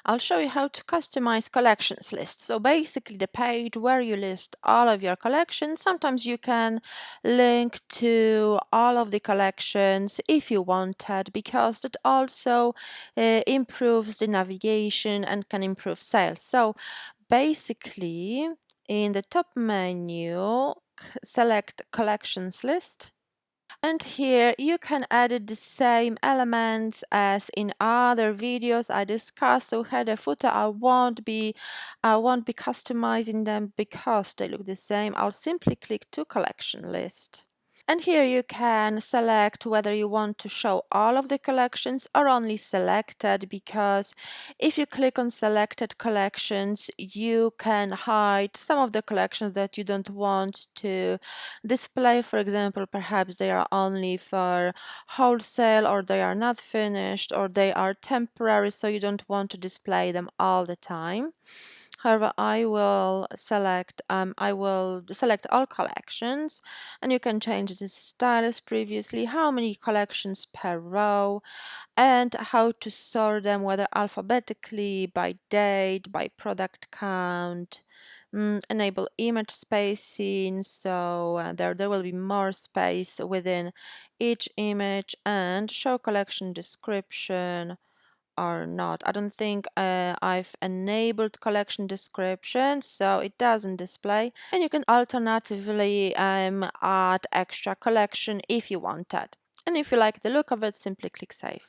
I'll show you how to customize collections list. So basically the page where you list all of your collections. Sometimes you can link to all of the collections if you wanted, because that also improves the navigation and can improve sales. So basically in the top menu, select collections list. And here you can edit the same elements as in other videos I discussed. So header, footer, I won't be customizing them because they look the same. I'll simply click to collection list. And here you can select whether you want to show all of the collections or only selected, because if you click on selected collections, you can hide some of the collections that you don't want to display. For example, perhaps they are only for wholesale, or they are not finished, or they are temporary, so you don't want to display them all the time. However, I will select all collections, and you can change the style as previously, how many collections per row, and how to sort them, whether alphabetically, by date, by product count. Enable image spacing, so there will be more space within each image, and show collection description or not. I don't think I've enabled collection description, so it doesn't display. And you can alternatively add extra collection if you wanted. And if you like the look of it, simply click save.